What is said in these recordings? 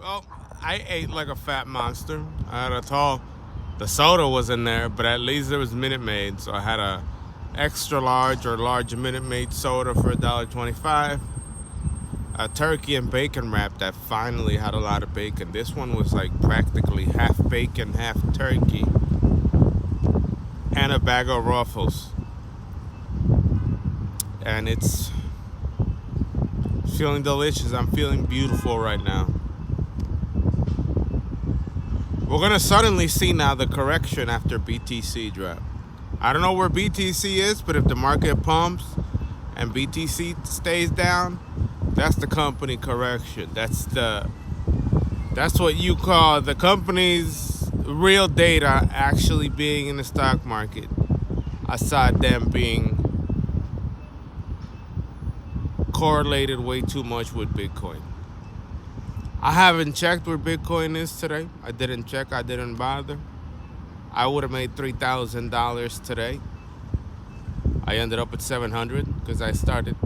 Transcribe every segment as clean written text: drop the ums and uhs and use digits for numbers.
Well, I ate like a fat monster. I had a tall. The soda was in there, but at least there was Minute Maid, so I had a extra large or large Minute Maid soda for $1.25. A turkey and bacon wrap that finally had a lot of bacon. This one was like practically half bacon, half turkey, and a bag of Ruffles. And it's feeling delicious. I'm feeling beautiful right now. We're gonna suddenly see now the correction after BTC drop. I don't know where BTC is, but if the market pumps and BTC stays down, that's the company correction. That's what you call the company's real data actually being in the stock market, aside them being correlated way too much with Bitcoin. I haven't checked where Bitcoin is today. I didn't check. I didn't bother. I would have made $3,000 today. I ended up at 700 because I started.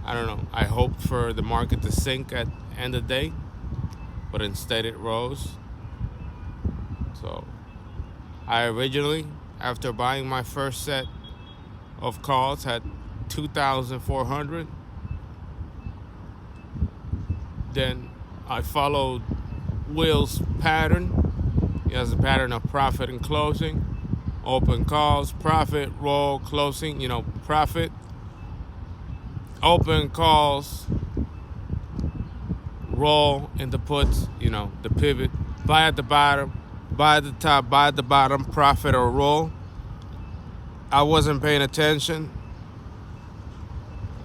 I don't know. I hoped for the market to sink at end of day, but instead it rose. So I originally, after buying my first set of calls, had 2,400. Then I followed Will's pattern. He has a pattern of profit and closing. Open calls, profit, roll, closing, profit. Open calls, roll into puts, the pivot. Buy at the bottom, buy at the top, buy at the bottom, profit or roll. I wasn't paying attention.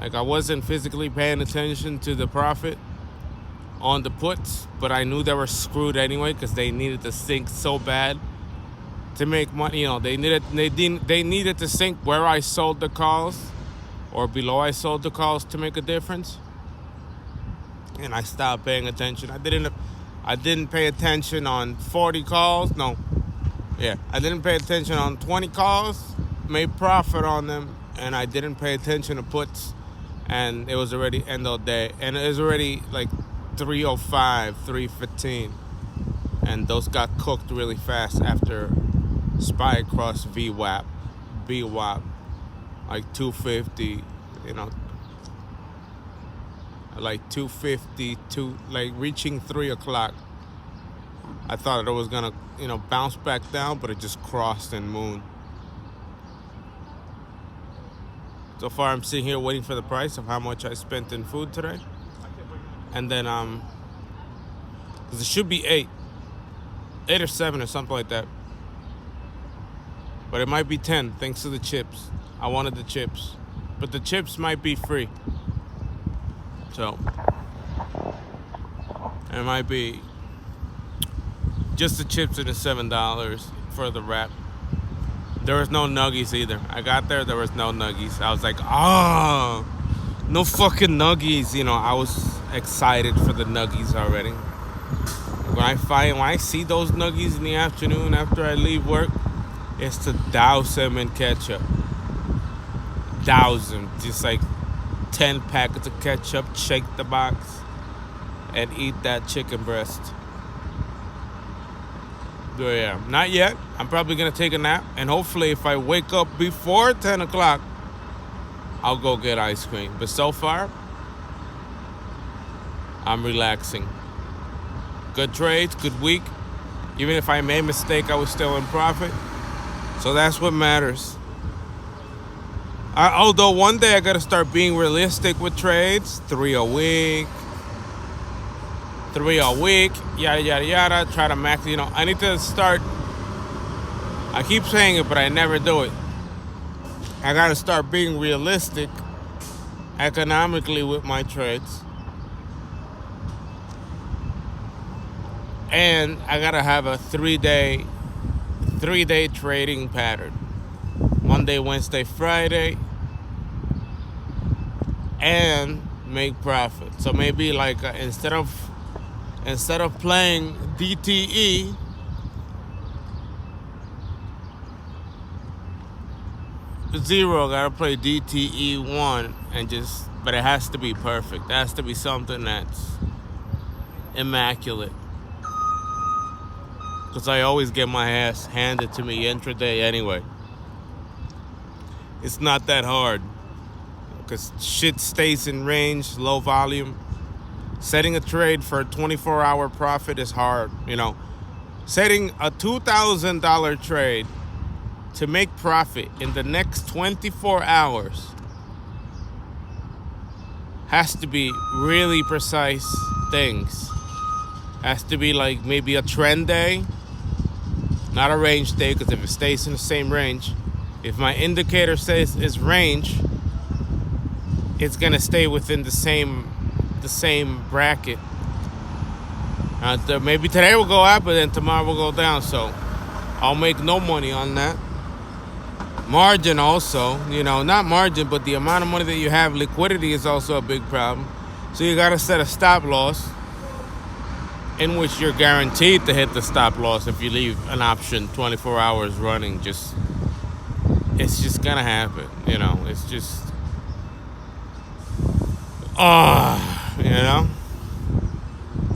Like I wasn't physically paying attention to the profit on the puts, but I knew they were screwed anyway because they needed to sink so bad to make money. They needed to sink where I sold the calls or below I sold the calls to make a difference. And I stopped paying attention. I didn't pay attention on 40 calls. I didn't pay attention on 20 calls, made profit on them, and I didn't pay attention to puts. And it was already end of day, and it was already like 305, 315, and those got cooked really fast after SPY crossed VWAP, like 250, like 250 to like reaching 3 o'clock. I thought it was gonna, bounce back down, but it just crossed and mooned. So far, I'm sitting here waiting for the price of how much I spent in food today. And then, because it should be 8 or 7 or something like that. But it might be 10 thanks to the chips. I wanted the chips. But the chips might be free. So, it might be just the chips and the $7 for the wrap. There was no nuggies either. I got there was no nuggies. I was like, no fucking nuggies. I was excited for the nuggies already. When I see those nuggies in the afternoon after I leave work, it's to douse them in ketchup. Douse them. Just like 10 packets of ketchup, shake the box, and eat that chicken breast. But yeah, not yet. I'm probably going to take a nap. And hopefully if I wake up before 10 o'clock, I'll go get ice cream. But so far, I'm relaxing. Good trades, good week. Even if I made a mistake, I was still in profit. So that's what matters. Although one day I got to start being realistic with trades. 3 a week, yada, yada, yada. Try to max, I need to start. I keep saying it, but I never do it. I got to start being realistic economically with my trades. And I got to have a 3-day trading pattern. Monday, Wednesday, Friday. And make profit. So maybe like instead of playing DTE, zero, gotta play DTE1 and but it has to be perfect. It has to be something that's immaculate. Because I always get my ass handed to me intraday anyway. It's not that hard. Because shit stays in range, low volume. Setting a trade for a 24-hour profit is hard, you know. Setting a $2,000 trade to make profit in the next 24 hours has to be really precise things. Has to be like maybe a trend day, not a range day, because if it stays in the same range, if my indicator says it's range, it's gonna stay within the same bracket. Maybe today will go up, but then tomorrow will go down. So I'll make no money on that. Margin also, you know, not margin, but the amount of money that you have, liquidity is also a big problem. So you gotta set a stop loss in which you're guaranteed to hit the stop loss if you leave an option 24 hours running. It's just gonna happen, you know. It's just, you know.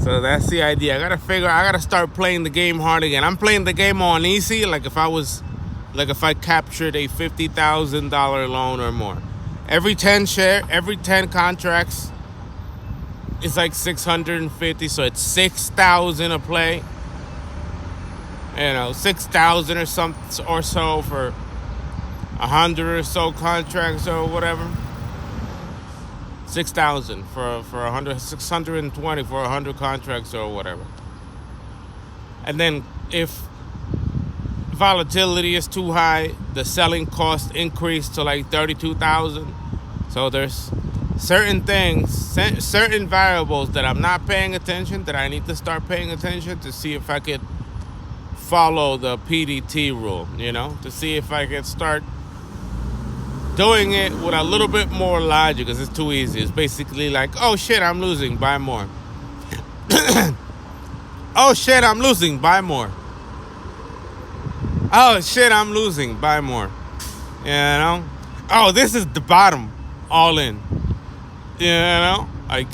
So that's the idea. I gotta start playing the game hard again. I'm playing the game on easy, like if I captured a $50,000 loan or more. Every 10 contracts is like 650, so it's 6,000 a play. You know, 6,000 or so for 100 or so contracts or whatever. 6,000 for 100, 620 for 100 contracts or whatever. And then if volatility is too high, the selling cost increased to like 32,000. So there's certain things, certain variables that I'm not paying attention, that I need to start paying attention to see if I could follow the PDT rule, you know, to see if I can start doing it with a little bit more logic, because it's too easy. It's basically like, oh shit, I'm losing, buy more. Oh shit, I'm losing, buy more. Oh shit, I'm losing, buy more. You know? Oh, this is the bottom, all in. You know? Like,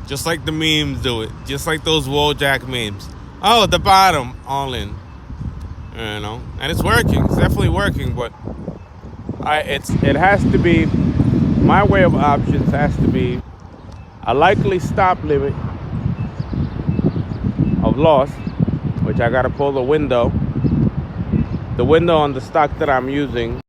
just like the memes do it. Just like those Wojak memes. Oh, the bottom, all in. You know? And it's working. It's definitely working, but it has to be, my way of options has to be a likely stop limit of loss, which I gotta pull the window on the stock that I'm using